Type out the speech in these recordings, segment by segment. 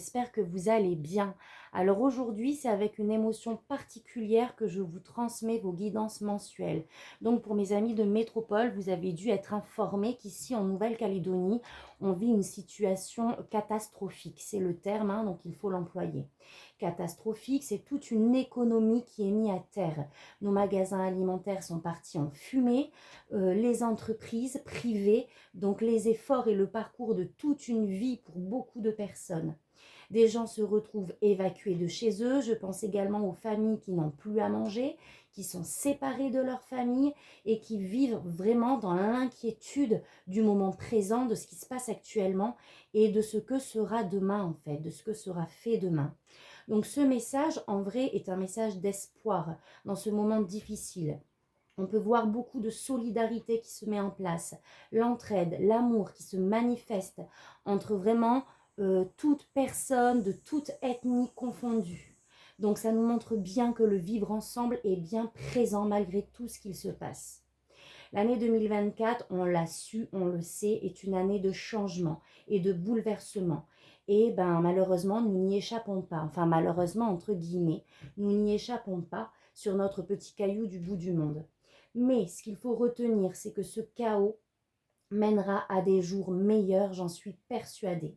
j'espère que vous allez bien. Alors aujourd'hui, c'est avec une émotion particulière que je vous transmets vos guidances mensuelles. Donc pour mes amis de métropole, vous avez dû être informés qu'ici en Nouvelle-Calédonie, on vit une situation catastrophique. C'est le terme, hein, donc il faut l'employer. Catastrophique, c'est toute une économie qui est mise à terre. Nos magasins alimentaires sont partis en fumée, les entreprises privées, donc les efforts et le parcours de toute une vie pour beaucoup de personnes. Des gens se retrouvent évacués de chez eux. Je pense également aux familles qui n'ont plus à manger, qui sont séparées de leur famille et qui vivent vraiment dans l'inquiétude du moment présent, de ce qui se passe actuellement et de ce que sera demain en fait, de ce que sera fait demain. Donc ce message en vrai est un message d'espoir dans ce moment difficile. On peut voir beaucoup de solidarité qui se met en place, l'entraide, l'amour qui se manifeste entre vraiment toute personne de toute ethnie confondue. Donc ça nous montre bien que le vivre ensemble est bien présent malgré tout ce qu'il se passe. L'année 2024, on l'a su, on le sait, est une année de changement et de bouleversement. Et ben malheureusement, nous n'y échappons pas. Enfin malheureusement, entre guillemets, nous n'y échappons pas sur notre petit caillou du bout du monde. Mais ce qu'il faut retenir, c'est que ce chaos mènera à des jours meilleurs, j'en suis persuadée.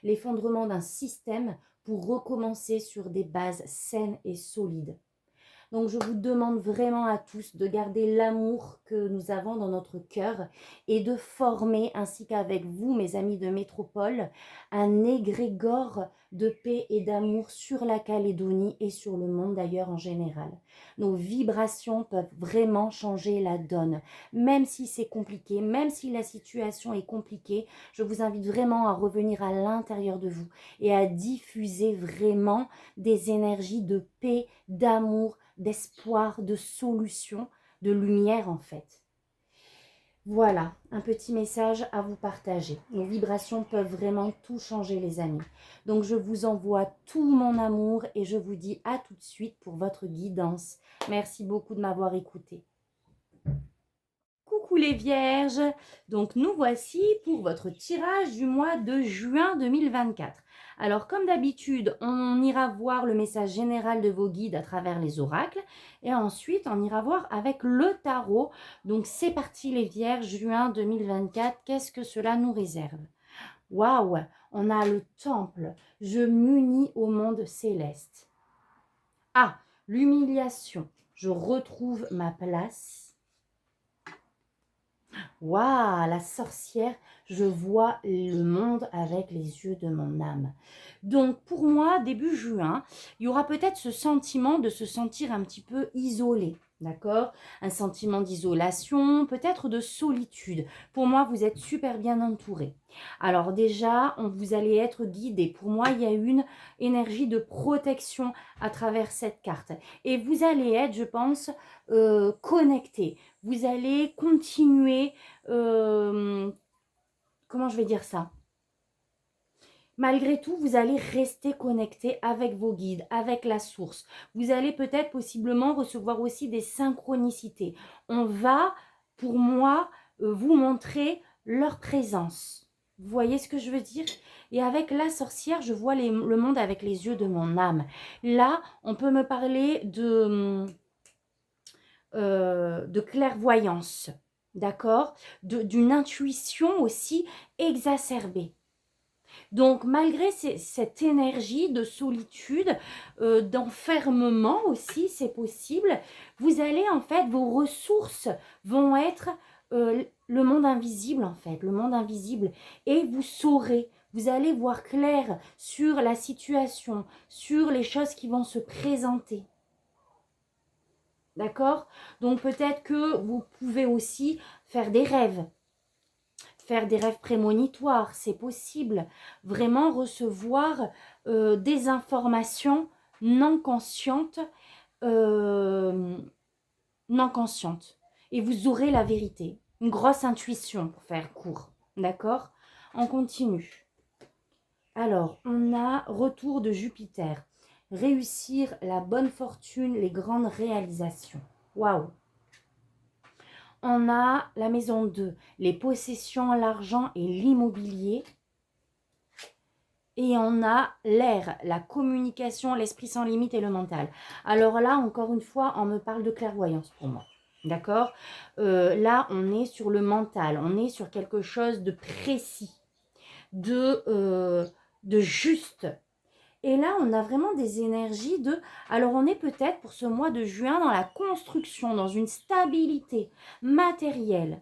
L'effondrement d'un système pour recommencer sur des bases saines et solides. Donc je vous demande vraiment à tous de garder l'amour que nous avons dans notre cœur et de former, ainsi qu'avec vous, mes amis de métropole, un égrégore de paix et d'amour sur la Calédonie et sur le monde d'ailleurs en général. Nos vibrations peuvent vraiment changer la donne. Même si c'est compliqué, même si la situation est compliquée, je vous invite vraiment à revenir à l'intérieur de vous et à diffuser vraiment des énergies de paix, d'amour, d'espoir, de solution, de lumière en fait. Voilà, un petit message à vous partager. Les vibrations peuvent vraiment tout changer les amis. Donc je vous envoie tout mon amour et je vous dis à tout de suite pour votre guidance. Merci beaucoup de m'avoir écouté. Coucou les vierges, donc nous voici pour votre tirage du mois de juin 2024. Alors comme d'habitude, on ira voir le message général de vos guides à travers les oracles et ensuite on ira voir avec le tarot. Donc c'est parti les vierges, juin 2024, qu'est-ce que cela nous réserve? Waouh, on a le temple, je m'unis au monde céleste. Ah, l'humiliation, je retrouve ma place. Waouh, la sorcière, je vois le monde avec les yeux de mon âme. Donc pour moi, début juin, il y aura peut-être ce sentiment de se sentir un petit peu isolé. D'accord? Un sentiment d'isolation, peut-être de solitude. Pour moi, vous êtes super bien entouré. Alors déjà, vous allez être guidé. Pour moi, il y a une énergie de protection à travers cette carte. Et vous allez être, je pense, connecté. Vous allez continuer, comment je vais dire ça? Malgré tout, vous allez rester connecté avec vos guides, avec la source. Vous allez peut-être possiblement recevoir aussi des synchronicités. On va, pour moi, vous montrer leur présence. Vous voyez ce que je veux dire? Et avec la sorcière, je vois le monde avec les yeux de mon âme. Là, on peut me parler de clairvoyance, d'accord? D'une intuition aussi exacerbée. Donc, malgré cette énergie de solitude, d'enfermement aussi, c'est possible, vous allez en fait, vos ressources vont être le monde invisible en fait, le monde invisible. Et vous saurez, vous allez voir clair sur la situation, sur les choses qui vont se présenter. D'accord? Donc peut-être que vous pouvez aussi faire des rêves prémonitoires, c'est possible. Vraiment recevoir des informations non conscientes, euh, non conscientes. Et vous aurez la vérité. Une grosse intuition pour faire court. D'accord? On continue. Alors, on a retour de Jupiter. Réussir la bonne fortune, les grandes réalisations. Waouh! On a la maison 2, les possessions, l'argent et l'immobilier. et on a l'air, la communication, l'esprit sans limite et le mental. Alors là, encore une fois, on me parle de clairvoyance pour moi. D'accord? Là, on est sur le mental, on est sur quelque chose de précis, de juste. Et là, on a vraiment des énergies de... Alors, on est peut-être pour ce mois de juin dans la construction, dans une stabilité matérielle.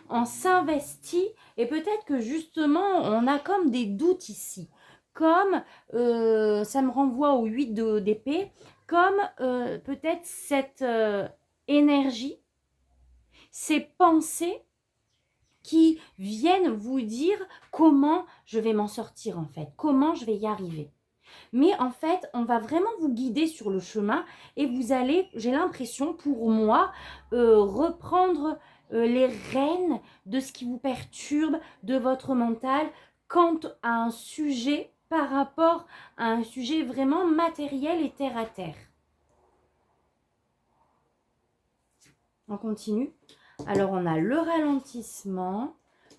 On s'investit et peut-être que justement, on a comme des doutes ici. Comme, ça me renvoie au 8 d'épée, comme peut-être cette énergie, ces pensées qui viennent vous dire comment je vais m'en sortir en fait, comment je vais y arriver. Mais en fait, on va vraiment vous guider sur le chemin et vous allez, j'ai l'impression pour moi, reprendre les rênes de ce qui vous perturbe, de votre mental, quant à un sujet par rapport à un sujet vraiment matériel et terre à terre. On continue. Alors, on a le ralentissement,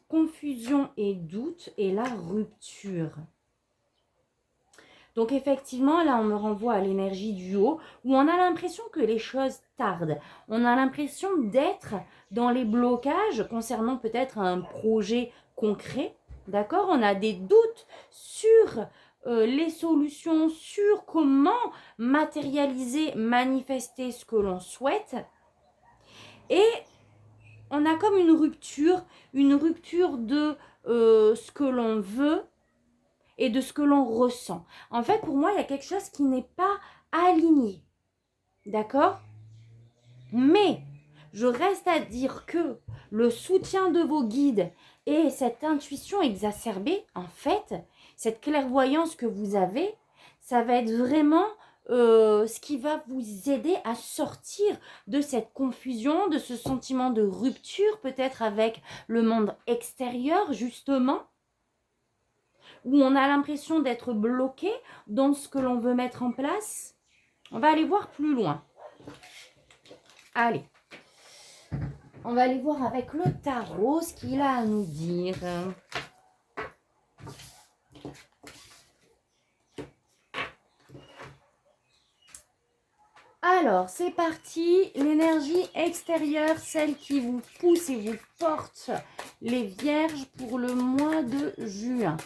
confusion et doute et la rupture. Donc effectivement, là, on me renvoie à l'énergie du haut, où on a l'impression que les choses tardent. On a l'impression d'être dans les blocages concernant peut-être un projet concret. D'accord? On a des doutes sur les solutions, sur comment matérialiser, manifester ce que l'on souhaite. Et on a comme une rupture de ce que l'on veut et de ce que l'on ressent. En fait, pour moi, il y a quelque chose qui n'est pas aligné. D'accord? Mais je reste à dire que le soutien de vos guides et cette intuition exacerbée, en fait, cette clairvoyance que vous avez, ça va être vraiment ce qui va vous aider à sortir de cette confusion, de ce sentiment de rupture, peut-être avec le monde extérieur, justement, où on a l'impression d'être bloqué dans ce que l'on veut mettre en place. On va aller voir plus loin. Allez, on va aller voir avec le tarot ce qu'il a à nous dire. Alors, c'est parti. L'énergie extérieure, celle qui vous pousse et vous porte, les vierges pour le mois de juin.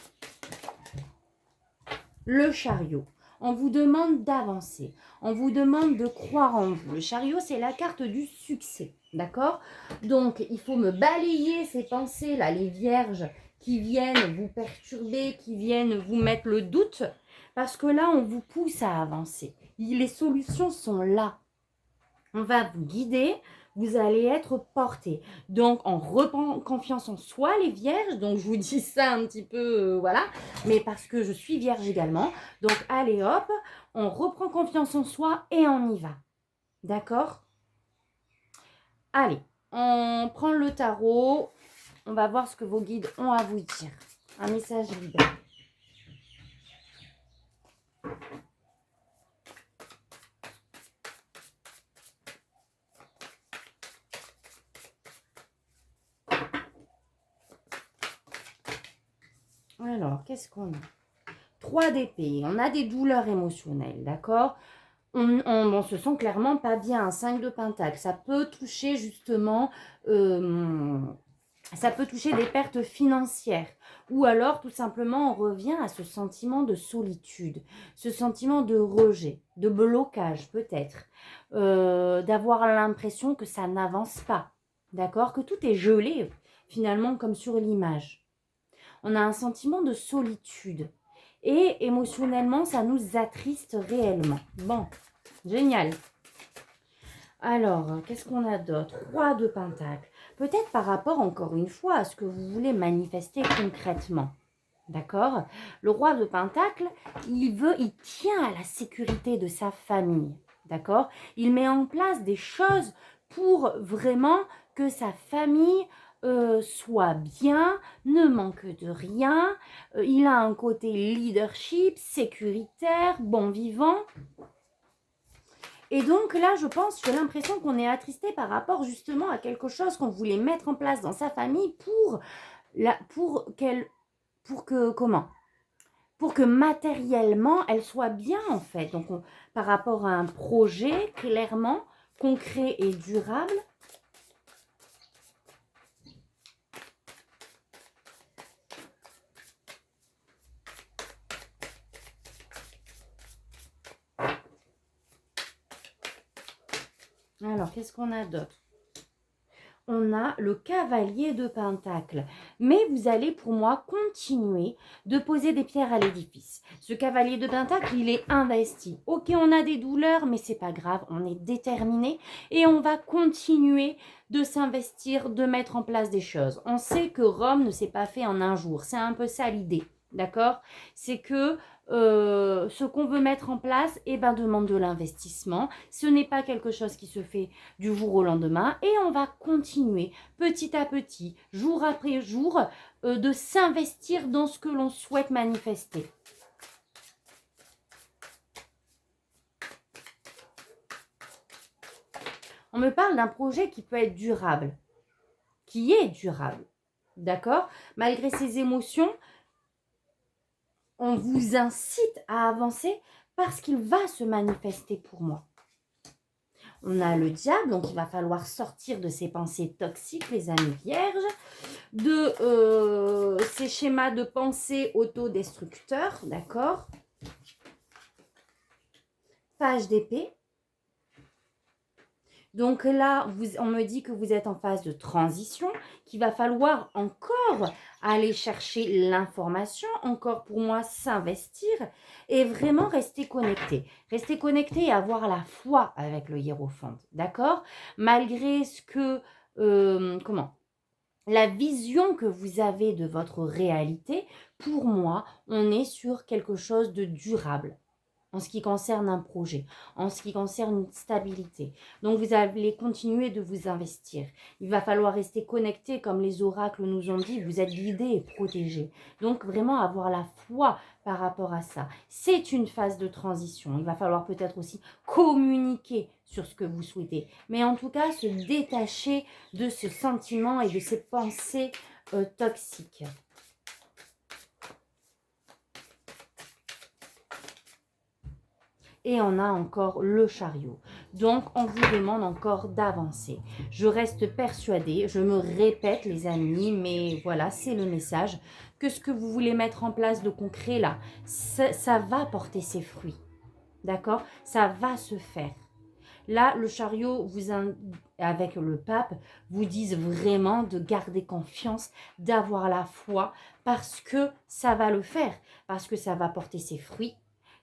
Le chariot. On vous demande d'avancer. On vous demande de croire en vous. Le chariot, c'est la carte du succès. D'accord? Donc, il faut me balayer ces pensées-là, les vierges qui viennent vous perturber, qui viennent vous mettre le doute. Parce que là, on vous pousse à avancer. Les solutions sont là. On va vous guider, vous allez être porté. Donc, on reprend confiance en soi, les vierges. Donc, je vous dis ça un petit peu, voilà. Mais parce que je suis vierge également. Donc, allez hop, on reprend confiance en soi et on y va. D'accord? Allez, on prend le tarot. On va voir ce que vos guides ont à vous dire. Un message libère. Alors, qu'est-ce qu'on a? 3 d'épée. On a des douleurs émotionnelles, d'accord? On se sent clairement pas bien. 5 de pentacle. Ça peut toucher justement... ça peut toucher des pertes financières. Ou alors, tout simplement, on revient à ce sentiment de solitude, ce sentiment de rejet, de blocage peut-être, d'avoir l'impression que ça n'avance pas, d'accord? Que tout est gelé, finalement, comme sur l'image. On a un sentiment de solitude. Et émotionnellement, ça nous attriste réellement. Bon, génial. Alors, qu'est-ce qu'on a d'autre? 3 de pentacle. Peut-être par rapport, encore une fois, à ce que vous voulez manifester concrètement. D'accord? Le roi de pentacle, il tient à la sécurité de sa famille. D'accord? Il met en place des choses pour vraiment que sa famille soit bien, ne manque de rien. Il a un côté leadership, sécuritaire, bon vivant. Et donc là, je pense, j'ai l'impression qu'on est attristé par rapport justement à quelque chose qu'on voulait mettre en place dans sa famille pour pour que matériellement, elle soit bien en fait. Donc, par rapport à un projet clairement concret et durable. Alors, qu'est-ce qu'on a d'autre? On a le cavalier de Pentacle. Mais vous allez pour moi continuer de poser des pierres à l'édifice. Ce cavalier de Pentacle, il est investi. Ok, on a des douleurs, mais c'est pas grave, on est déterminé et on va continuer de s'investir, de mettre en place des choses. On sait que Rome ne s'est pas fait en un jour. C'est un peu ça l'idée, d'accord? C'est que ce qu'on veut mettre en place, eh ben, demande de l'investissement. Ce n'est pas quelque chose qui se fait du jour au lendemain et on va continuer petit à petit, jour après jour, de s'investir dans ce que l'on souhaite manifester. On me parle d'un projet qui peut être durable, qui est durable, d'accord? Malgré ces émotions, on vous incite à avancer parce qu'il va se manifester pour moi. On a le diable, donc il va falloir sortir de ces pensées toxiques, les amis vierges, de ces schémas de pensée autodestructeurs, d'accord? Page d'épée. Donc là, on me dit que vous êtes en phase de transition, qu'il va falloir encore aller chercher l'information, encore pour moi s'investir et vraiment rester connecté. Rester connecté et avoir la foi avec le hiérophante, d'accord? Malgré ce que, la vision que vous avez de votre réalité, pour moi, on est sur quelque chose de durable en ce qui concerne un projet, en ce qui concerne une stabilité. Donc, vous allez continuer de vous investir. Il va falloir rester connecté, comme les oracles nous ont dit, vous êtes guidés et protégés. Donc, vraiment avoir la foi par rapport à ça. C'est une phase de transition. Il va falloir peut-être aussi communiquer sur ce que vous souhaitez. Mais en tout cas, se détacher de ce sentiment et de ces pensées toxiques. Et on a encore le chariot. Donc, on vous demande encore d'avancer. Je reste persuadée, je me répète les amis, mais voilà, c'est le message, que ce que vous voulez mettre en place de concret là, ça va porter ses fruits. D'accord? Ça va se faire. Là, le chariot, avec le pape, vous disent vraiment de garder confiance, d'avoir la foi, parce que ça va le faire, parce que ça va porter ses fruits.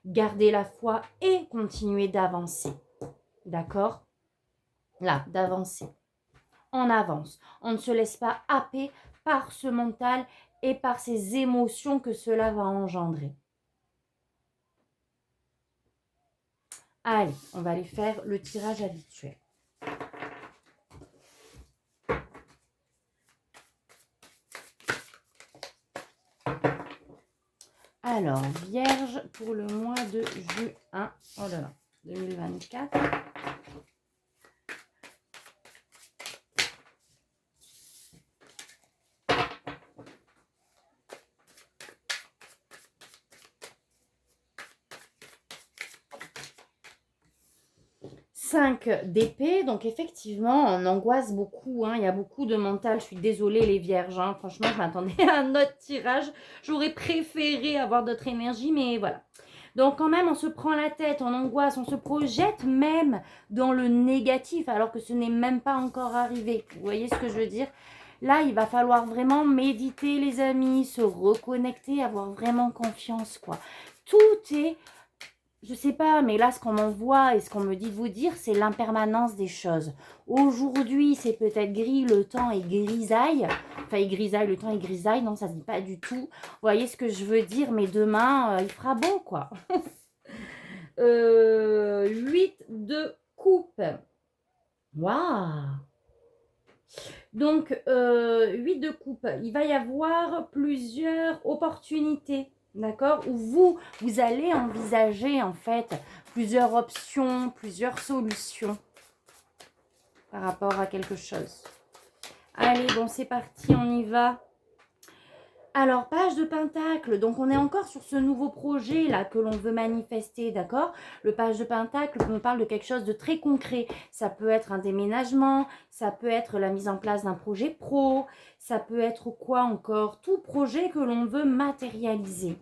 Gardez la foi et continuez d'avancer. D'accord? Là, d'avancer. On avance. On ne se laisse pas happer par ce mental et par ces émotions que cela va engendrer. Allez, on va aller faire le tirage habituel. Alors, Vierge pour le mois de juin, oh là là, 2024. D'épée, donc effectivement, on angoisse beaucoup, hein. Il y a beaucoup de mental. Je suis désolée les vierges, hein. Franchement, je m'attendais à un autre tirage. J'aurais préféré avoir d'autres énergies, mais voilà. Donc quand même, on se prend la tête, on angoisse, on se projette même dans le négatif, alors que ce n'est même pas encore arrivé. Vous voyez ce que je veux dire? Là, il va falloir vraiment méditer, les amis, se reconnecter, avoir vraiment confiance, quoi. Tout est... Je sais pas, mais là, ce qu'on m'envoie et ce qu'on me dit de vous dire, c'est l'impermanence des choses. Aujourd'hui, c'est peut-être gris, le temps est grisaille. Enfin, il grisaille, le temps est grisaille. Non, ça se dit pas du tout. Vous voyez ce que je veux dire, mais demain, il fera beau, quoi. 8 de coupe. Waouh! Donc, 8 de coupe. Il va y avoir plusieurs opportunités. D'accord? Où vous allez envisager en fait plusieurs options, plusieurs solutions par rapport à quelque chose. Allez, bon, c'est parti, on y va. Alors, page de pentacle, donc on est encore sur ce nouveau projet là que l'on veut manifester, d'accord? Le page de pentacle me parle de quelque chose de très concret. Ça peut être un déménagement, ça peut être la mise en place d'un projet pro, ça peut être quoi encore? Tout projet que l'on veut matérialiser.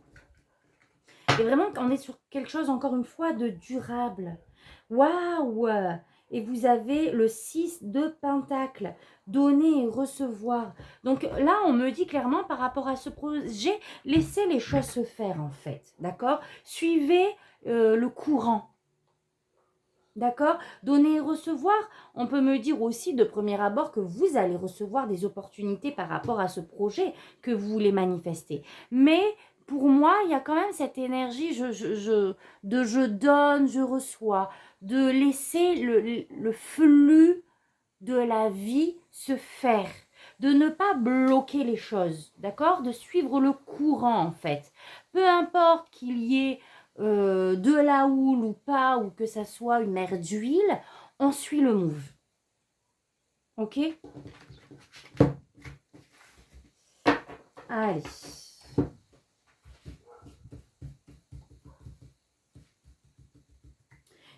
Et vraiment, on est sur quelque chose, encore une fois, de durable. Waouh! Et vous avez le 6 de Pentacle, donner et recevoir. Donc là, on me dit clairement par rapport à ce projet, laissez les choses se faire en fait, d'accord? Suivez le courant. D'accord? Donner et recevoir, on peut me dire aussi de premier abord que vous allez recevoir des opportunités par rapport à ce projet que vous voulez manifester. Mais pour moi, il y a quand même cette énergie de je donne, je reçois, de laisser le flux de la vie se faire, de ne pas bloquer les choses, d'accord? De suivre le courant en fait. Peu importe qu'il y ait de la houle ou pas, ou que ça soit une mer d'huile, on suit le move. Ok? Allez.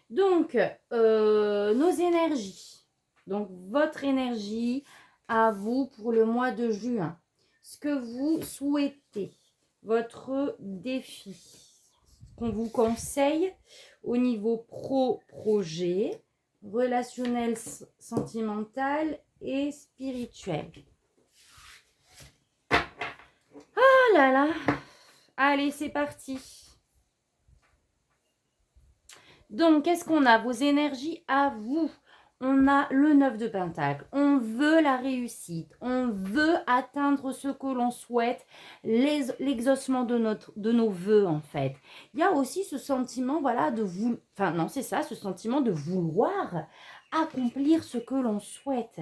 Donc, nos énergies. Donc, votre énergie à vous pour le mois de juin. Ce que vous souhaitez. Votre défi qu'on vous conseille au niveau projet, relationnel, sentimental et spirituel. Oh là là! Allez, c'est parti! Donc, qu'est-ce qu'on a? Vos énergies à vous. On a le 9 de Pentacle. On veut la réussite. On veut atteindre ce que l'on souhaite. L'exaucement de nos vœux, en fait. Il y a aussi ce sentiment, voilà, de vous... Enfin, non, c'est ça, ce sentiment de vouloir accomplir ce que l'on souhaite.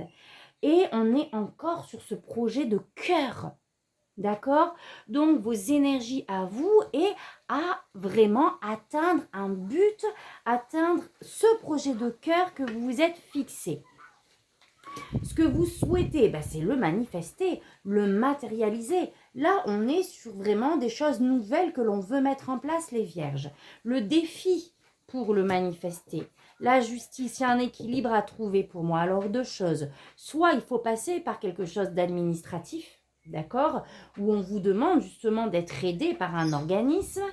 Et on est encore sur ce projet de cœur. D'accord? Donc, vos énergies à vous et à vraiment atteindre un but, atteindre ce projet de cœur que vous vous êtes fixé. Ce que vous souhaitez, c'est le manifester, le matérialiser. Là, on est sur vraiment des choses nouvelles que l'on veut mettre en place, les vierges. Le défi pour le manifester. La justice, il y a un équilibre à trouver pour moi. Alors, deux choses. Soit il faut passer par quelque chose d'administratif, d'accord, où on vous demande justement d'être aidé par un organisme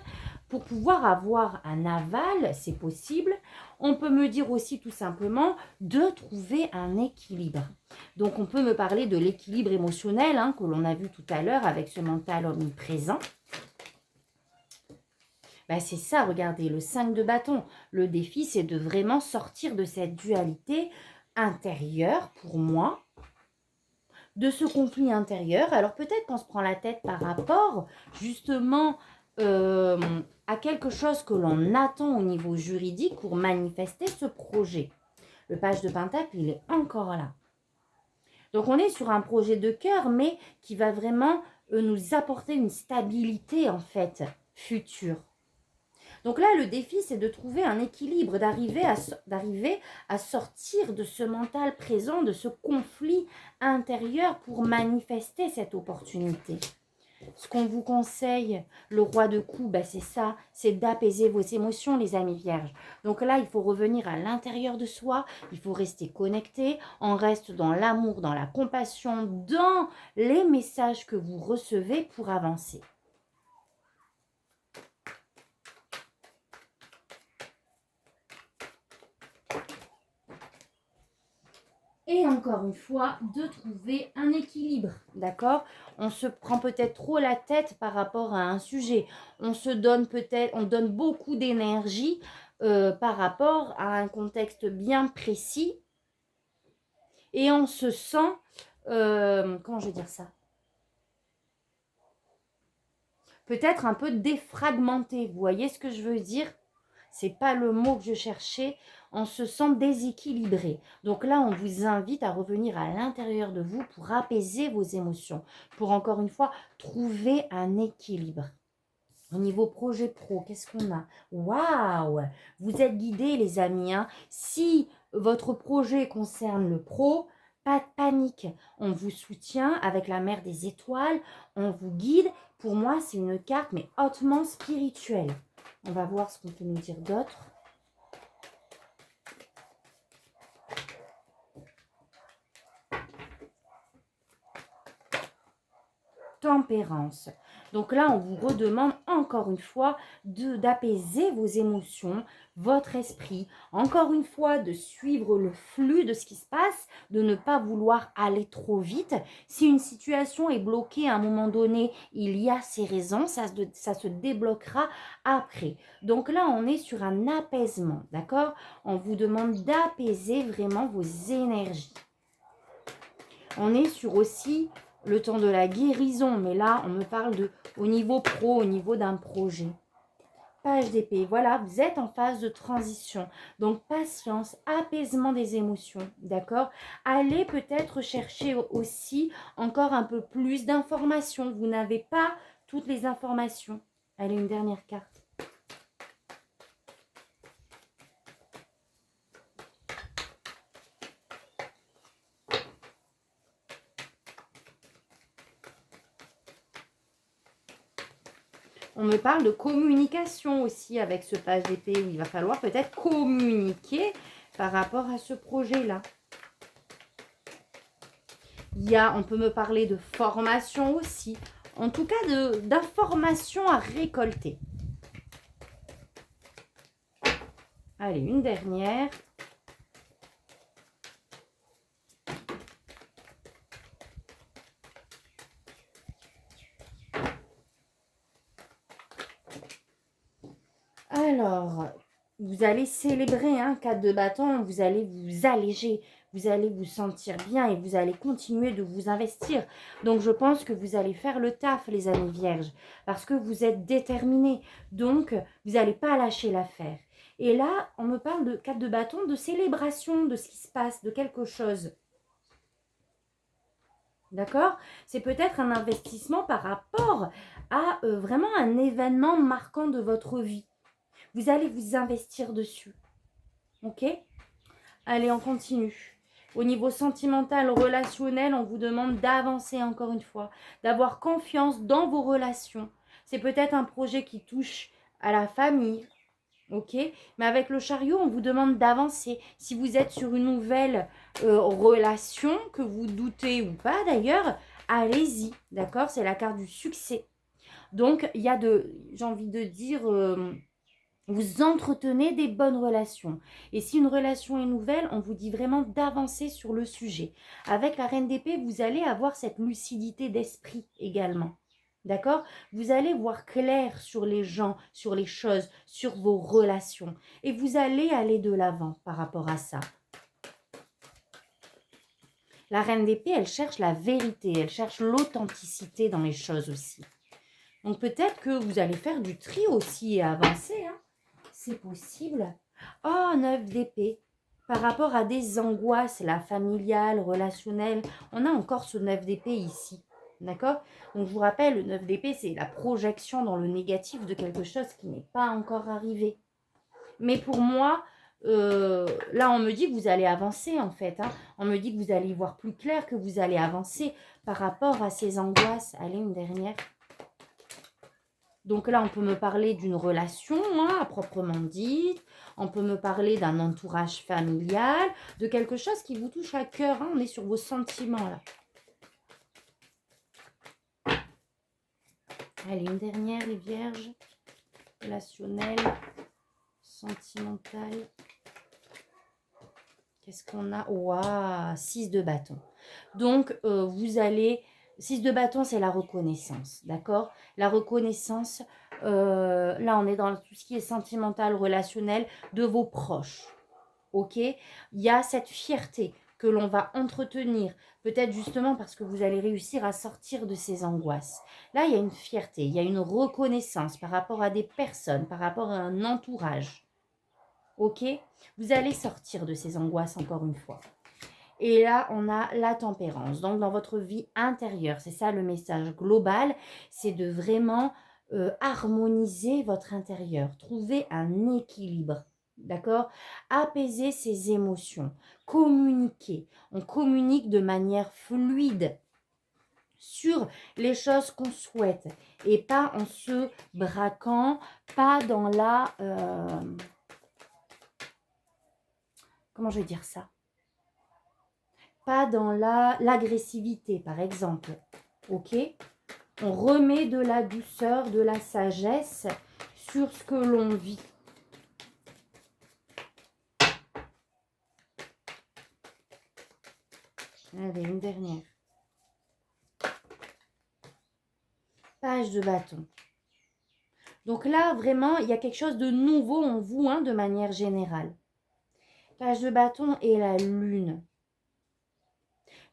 pour pouvoir avoir un aval, c'est possible. On peut me dire aussi tout simplement de trouver un équilibre. Donc on peut me parler de l'équilibre émotionnel que l'on a vu tout à l'heure avec ce mental omniprésent. C'est ça, regardez, le 5 de bâton. Le défi, c'est de vraiment sortir de cette dualité intérieure pour moi, de ce conflit intérieur. Alors peut-être qu'on se prend la tête par rapport justement à quelque chose que l'on attend au niveau juridique pour manifester ce projet. Le page de Pentacle, il est encore là. Donc on est sur un projet de cœur, mais qui va vraiment nous apporter une stabilité en fait future. Donc là, le défi, c'est de trouver un équilibre, d'arriver à sortir de ce mental présent, de ce conflit intérieur pour manifester cette opportunité. Ce qu'on vous conseille, le roi de coups, c'est ça, c'est d'apaiser vos émotions, les amis vierges. Donc là, il faut revenir à l'intérieur de soi, il faut rester connecté, on reste dans l'amour, dans la compassion, dans les messages que vous recevez pour avancer. Et encore une fois, de trouver un équilibre, d'accord? On se prend peut-être trop la tête par rapport à un sujet. On donne beaucoup d'énergie par rapport à un contexte bien précis. Et on se sent, comment je vais dire ça? Peut-être un peu défragmenté. Vous voyez ce que je veux dire? C'est pas le mot que je cherchais. On se sent déséquilibré. Donc là, on vous invite à revenir à l'intérieur de vous pour apaiser vos émotions, pour encore une fois trouver un équilibre. Au niveau projet pro, qu'est-ce qu'on a? Waouh! Vous êtes guidés, les amis. Si votre projet concerne le pro, Pas de panique, on vous soutient avec la mer des étoiles, on vous guide. Pour moi, c'est une carte, mais hautement spirituelle. On va voir ce qu'on peut nous dire d'autre. Tempérance. Donc là, on vous redemande encore une fois d'apaiser vos émotions, votre esprit. Encore une fois, de suivre le flux de ce qui se passe, de ne pas vouloir aller trop vite. Si une situation est bloquée à un moment donné, il y a ses raisons, ça se débloquera après. Donc là, on est sur un apaisement, d'accord? On vous demande d'apaiser vraiment vos énergies. On est sur aussi le temps de la guérison, mais là, on me parle de au niveau pro, au niveau d'un projet. Page d'épée, voilà, vous êtes en phase de transition. Donc, patience, apaisement des émotions, d'accord? Allez peut-être chercher aussi encore un peu plus d'informations. Vous n'avez pas toutes les informations. Allez, une dernière carte. On me parle de communication aussi avec ce page d'épée où il va falloir peut-être communiquer par rapport à ce projet-là. On peut me parler de formation aussi. En tout cas, d'informations à récolter. Allez, une dernière. Alors, vous allez célébrer, hein, 4 de bâton, vous allez vous alléger, vous allez vous sentir bien et vous allez continuer de vous investir. Donc, je pense que vous allez faire le taf, les amis vierges, parce que vous êtes déterminés. Donc, vous n'allez pas lâcher l'affaire. Et là, on me parle de 4 de bâton, de célébration de ce qui se passe, de quelque chose. D'accord? C'est peut-être un investissement par rapport à vraiment un événement marquant de votre vie. Vous allez vous investir dessus. Ok? Allez, on continue. Au niveau sentimental, relationnel, on vous demande d'avancer encore une fois, d'avoir confiance dans vos relations. C'est peut-être un projet qui touche à la famille, ok? Mais avec le chariot, on vous demande d'avancer. Si vous êtes sur une nouvelle relation, que vous doutez ou pas d'ailleurs, allez-y, d'accord? C'est la carte du succès. Donc, il y a j'ai envie de dire... vous entretenez des bonnes relations. Et si une relation est nouvelle, on vous dit vraiment d'avancer sur le sujet. Avec la reine d'épée, vous allez avoir cette lucidité d'esprit également. D'accord? Vous allez voir clair sur les gens, sur les choses, sur vos relations. Et vous allez aller de l'avant par rapport à ça. La reine d'épée, elle cherche la vérité, elle cherche l'authenticité dans les choses aussi. Donc peut-être que vous allez faire du tri aussi et avancer, hein. C'est possible. Oh, 9 d'épée. Par rapport à des angoisses, la familiale, relationnelle, on a encore ce 9 d'épée ici. D'accord? Donc, je vous rappelle, le 9 d'épée, c'est la projection dans le négatif de quelque chose qui n'est pas encore arrivé. Mais pour moi, là, on me dit que vous allez avancer, en fait. Hein. On me dit que vous allez y voir plus clair, que vous allez avancer par rapport à ces angoisses. Allez, une dernière. Donc là, on peut me parler d'une relation, hein, à proprement dite. On peut me parler d'un entourage familial, de quelque chose qui vous touche à cœur. Hein. On est sur vos sentiments, là. Allez, une dernière, les vierges. Relationnelle, sentimentale. Qu'est-ce qu'on a? Waouh, 6 de bâton. Donc, vous allez... 6 de bâton, c'est la reconnaissance, d'accord? La reconnaissance, là, on est dans tout ce qui est sentimental, relationnel, de vos proches, ok? Il y a cette fierté que l'on va entretenir, peut-être justement parce que vous allez réussir à sortir de ces angoisses. Là, il y a une fierté, il y a une reconnaissance par rapport à des personnes, par rapport à un entourage, ok? Vous allez sortir de ces angoisses encore une fois. Et là, on a la tempérance. Donc, dans votre vie intérieure, c'est ça le message global, c'est de vraiment harmoniser votre intérieur, trouver un équilibre. D'accord? Apaiser ses émotions, communiquer. On communique de manière fluide sur les choses qu'on souhaite et pas en se braquant, pas dans la... comment je vais dire ça? Pas dans l'agressivité, par exemple. Ok? On remet de la douceur, de la sagesse sur ce que l'on vit. Allez, une dernière. Page de bâton. Donc là, vraiment, il y a quelque chose de nouveau en vous, hein, de manière générale. Page de bâton et la lune.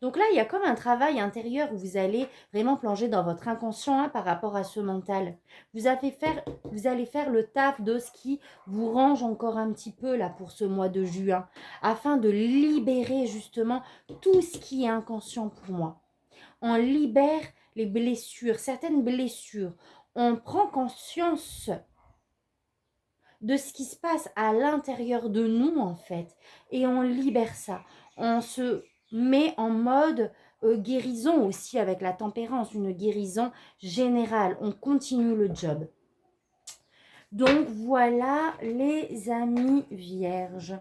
Donc là, il y a comme un travail intérieur où vous allez vraiment plonger dans votre inconscient, hein, par rapport à ce mental. Vous allez faire le taf de ce qui vous range encore un petit peu là pour ce mois de juin, afin de libérer justement tout ce qui est inconscient pour moi. On libère les blessures, certaines blessures. On prend conscience de ce qui se passe à l'intérieur de nous, en fait, et on libère ça. On se met en mode guérison aussi avec la tempérance, une guérison générale. On continue le job. Donc voilà les amis vierges.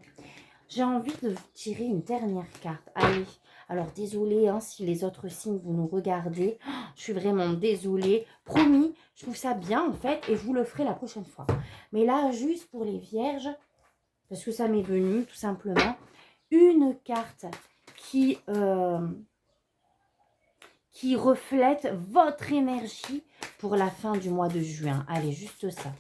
J'ai envie de vous tirer une dernière carte. Allez, alors désolée, hein, si les autres signes vous nous regardez. Je suis vraiment désolée. Promis, je trouve ça bien en fait et je vous le ferai la prochaine fois. Mais là, juste pour les vierges, parce que ça m'est venu tout simplement, une carte qui reflète votre énergie pour la fin du mois de juin. Allez, juste ça.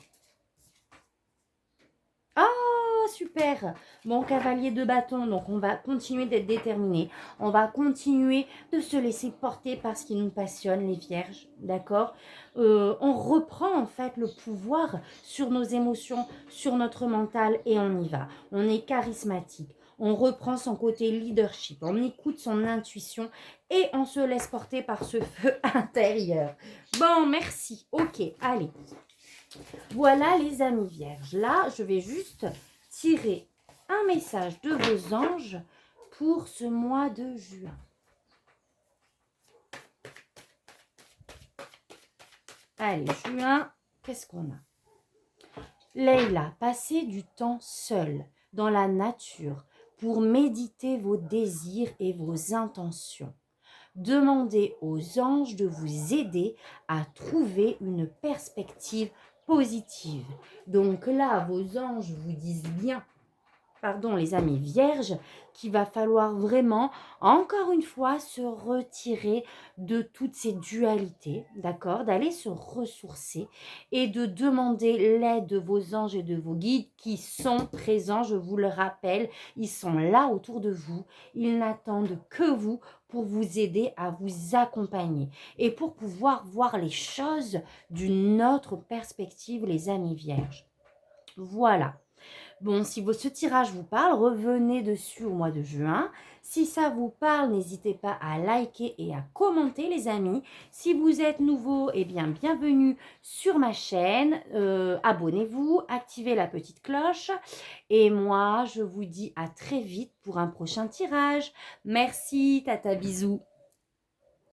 Oh, super! Bon, cavalier de bâton, donc on va continuer d'être déterminé. On va continuer de se laisser porter par ce qui nous passionne, les vierges, d'accord? On reprend en fait le pouvoir sur nos émotions, sur notre mental et on y va. On est charismatique. On reprend son côté leadership, on écoute son intuition et on se laisse porter par ce feu intérieur. Bon, merci. Ok, allez. Voilà les amis vierges. Là, je vais juste tirer un message de vos anges pour ce mois de juin. Allez, juin, qu'est-ce qu'on a? Leïla, passez du temps seul dans la nature pour méditer vos désirs et vos intentions. Demandez aux anges de vous aider à trouver une perspective positive. Donc là, vos anges vous disent bien, pardon les amis vierges, qu'il va falloir vraiment, encore une fois, se retirer de toutes ces dualités, d'accord? D'aller se ressourcer et de demander l'aide de vos anges et de vos guides qui sont présents, je vous le rappelle, ils sont là autour de vous, ils n'attendent que vous pour vous aider à vous accompagner et pour pouvoir voir les choses d'une autre perspective, les amis vierges. Voilà. Bon, si ce tirage vous parle, revenez dessus au mois de juin. Si ça vous parle, n'hésitez pas à liker et à commenter, les amis. Si vous êtes nouveau, eh bien, bienvenue sur ma chaîne. Abonnez-vous, activez la petite cloche. Et moi, je vous dis à très vite pour un prochain tirage. Merci, tata, bisous.